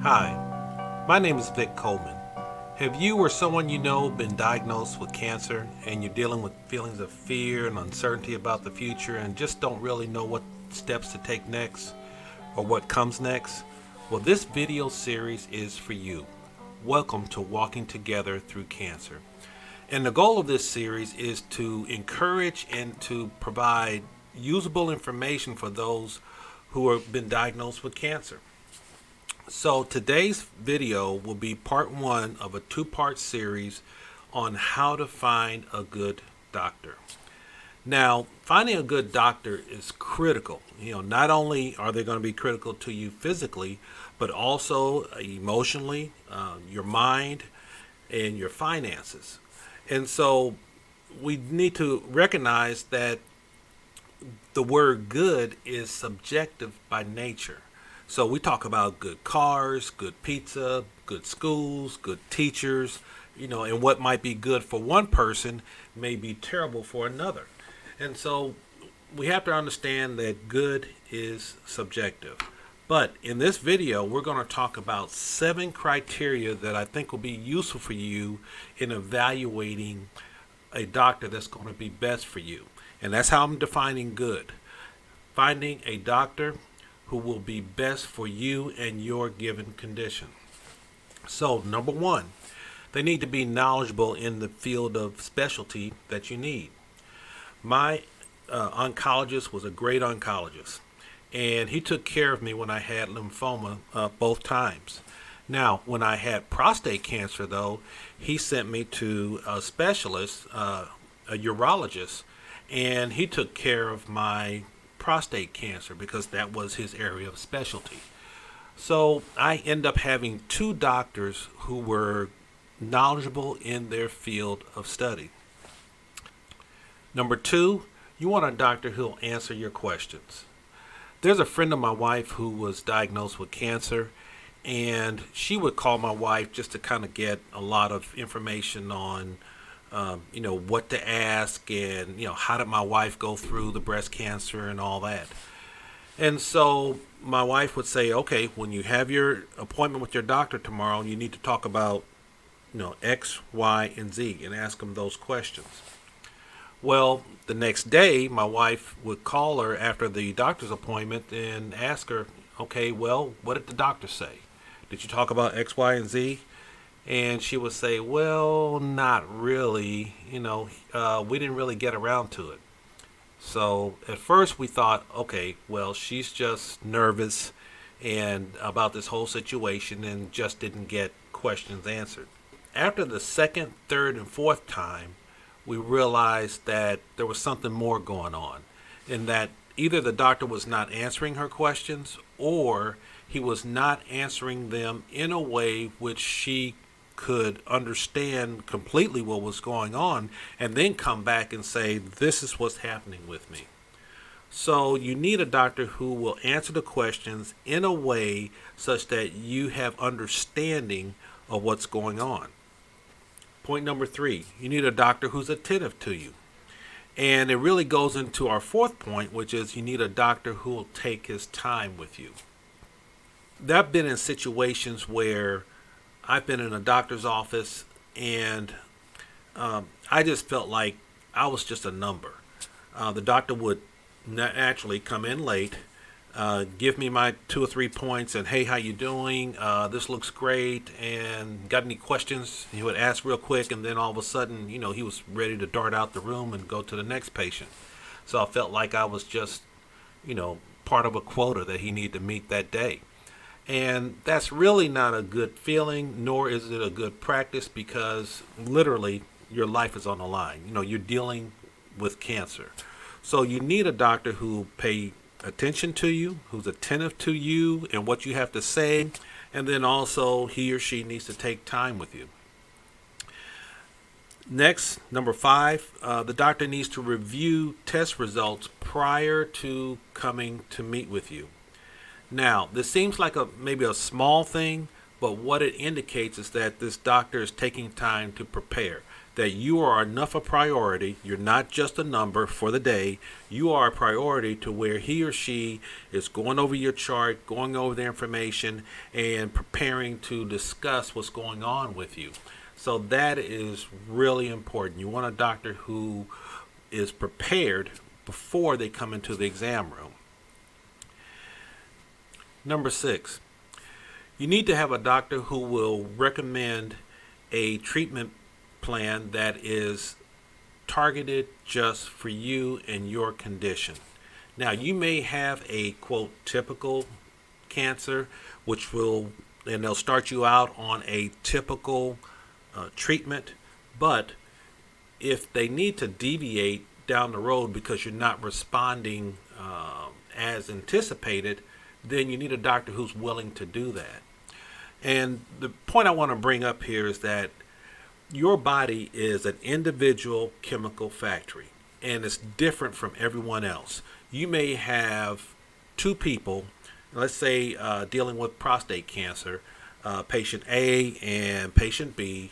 Hi, my name is Vic Coleman. Have you or someone you know been diagnosed with cancer and you're dealing with feelings of fear and uncertainty about the future and just don't really know what steps to take next or what comes next? Well, this video series is for you. Welcome to Walking Together Through Cancer. And the goal of this series is to encourage and to provide usable information for those who have been diagnosed with cancer. So today's video will be part one of a two-part series on how to find a good doctor. Now, finding a good doctor is critical. Not only are they going to be critical to you physically, but also emotionally, your mind, and your finances. And so we need to recognize that the word good is subjective by nature. So we talk about good cars, good pizza, good schools, good teachers, and what might be good for one person may be terrible for another. And so we have to understand that good is subjective. But in this video, we're going to talk about 7 criteria that I think will be useful for you in evaluating a doctor that's going to be best for you. And that's how I'm defining good. Finding a doctor who will be best for you and your given condition. So, number 1, they need to be knowledgeable in the field of specialty that you need. My oncologist was a great oncologist, and he took care of me when I had lymphoma both times. Now, when I had prostate cancer, though, he sent me to a specialist, a urologist, and he took care of my prostate cancer because that was his area of specialty. So I end up having 2 doctors who were knowledgeable in their field of study. Number 2, you want a doctor who'll answer your questions. There's a friend of my wife who was diagnosed with cancer, and she would call my wife just to kind of get a lot of information on what to ask, and how did my wife go through the breast cancer and all that. And so my wife would say, okay, when you have your appointment with your doctor tomorrow, you need to talk about X, Y, and Z, and ask them those questions. Well, the next day my wife would call her after the doctor's appointment and ask her, okay, well, what did the doctor say? Did you talk about X, Y, and Z? And she would say, well, not really, we didn't really get around to it. So at first we thought, okay, well, she's just nervous and about this whole situation and just didn't get questions answered. After the second, third, and fourth time, we realized that there was something more going on, and that either the doctor was not answering her questions or he was not answering them in a way which she could understand completely what was going on and then come back and say, this is what's happening with me. So you need a doctor who will answer the questions in a way such that you have understanding of what's going on. Point number 3, you need a doctor who's attentive to you. And it really goes into our 4th point, which is you need a doctor who will take his time with you. I've been in situations where I've been in a doctor's office and I just felt like I was just a number. The doctor would naturally come in late, give me my 2 or 3 points and, hey, how you doing? This looks great, and got any questions? He would ask real quick, and then all of a sudden, he was ready to dart out the room and go to the next patient. So I felt like I was just, part of a quota that he needed to meet that day. And that's really not a good feeling, nor is it a good practice, because literally your life is on the line. You're dealing with cancer. So you need a doctor who pay attention to you, who's attentive to you and what you have to say, and then also he or she needs to take time with you. Next, number 5, the doctor needs to review test results prior to coming to meet with you. Now, this seems like maybe a small thing, but what it indicates is that this doctor is taking time to prepare. that you are enough a priority. You're not just a number for the day. You are a priority to where he or she is going over your chart, going over the information, and preparing to discuss what's going on with you. So that is really important. You want a doctor who is prepared before they come into the exam room. Number 6, you need to have a doctor who will recommend a treatment plan that is targeted just for you and your condition. Now, you may have a quote typical cancer, and they'll start you out on a typical treatment, but if they need to deviate down the road because you're not responding as anticipated, then you need a doctor who's willing to do that. And the point I want to bring up here is that your body is an individual chemical factory, and it's different from everyone else. You may have two people, let's say dealing with prostate cancer, patient A and patient B,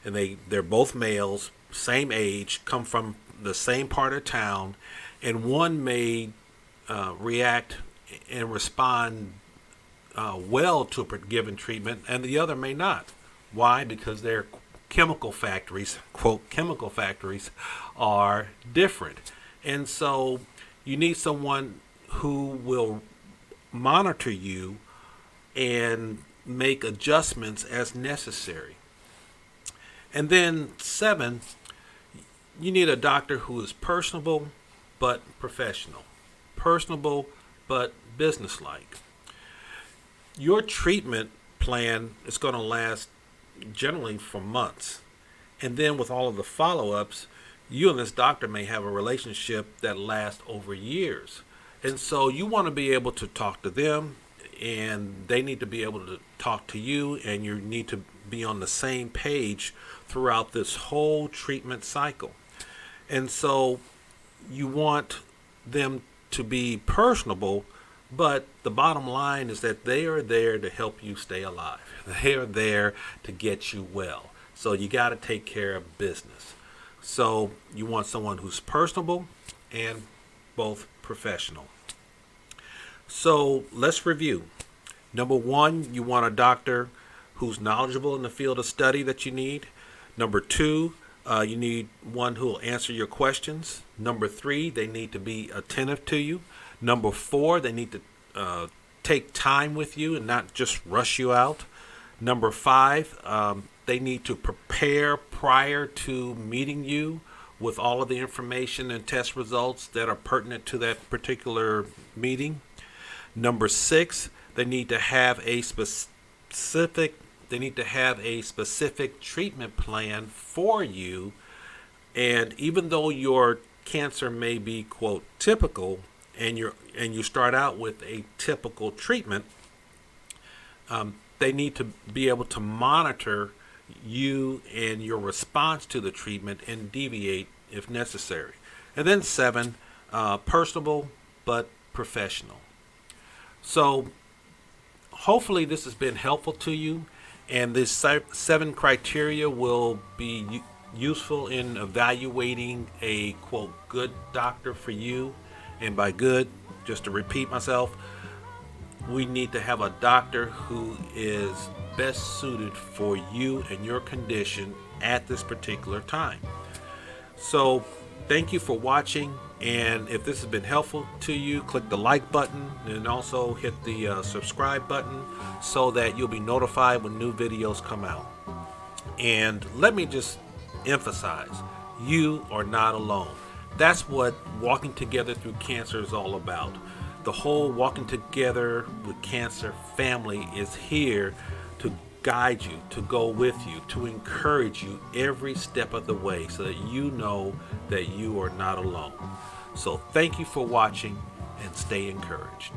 and they're both males, same age, come from the same part of town, and one may react and respond well to a given treatment, and the other may not. Why? Because they're chemical factories, quote, chemical factories are different. And so you need someone who will monitor you and make adjustments as necessary. And then 7, you need a doctor who is personable but professional. Personable but businesslike. Your treatment plan is going to last generally for months. And then with all of the follow-ups, you and this doctor may have a relationship that lasts over years. And so you want to be able to talk to them, and they need to be able to talk to you, and you need to be on the same page throughout this whole treatment cycle. And so you want them to be personable, but the bottom line is that they are there to help you stay alive. They are there to get you well. So you got to take care of business. So you want someone who's personable and both professional. So let's review. Number 1, you want a doctor who's knowledgeable in the field of study that you need. Number 2, you need one who will answer your questions. Number 3, they need to be attentive to you. Number 4, they need to take time with you and not just rush you out. Number 5, they need to prepare prior to meeting you with all of the information and test results that are pertinent to that particular meeting. Number 6, they need to have a specific treatment plan for you. And even though your cancer may be quote typical, and you start out with a typical treatment, they need to be able to monitor you and your response to the treatment and deviate if necessary. And then 7, personable but professional. So hopefully this has been helpful to you, and this 7 criteria will be useful in evaluating a quote good doctor for you. And by good, just to repeat myself, we need to have a doctor who is best suited for you and your condition at this particular time. So thank you for watching, and if this has been helpful to you, click the like button and also hit the subscribe button so that you'll be notified when new videos come out. And let me just emphasize, you are not alone. That's what Walking Together Through Cancer is all about. The whole Walking Together with Cancer family is here to guide you, to go with you, to encourage you every step of the way so that you know that you are not alone. So thank you for watching, and stay encouraged.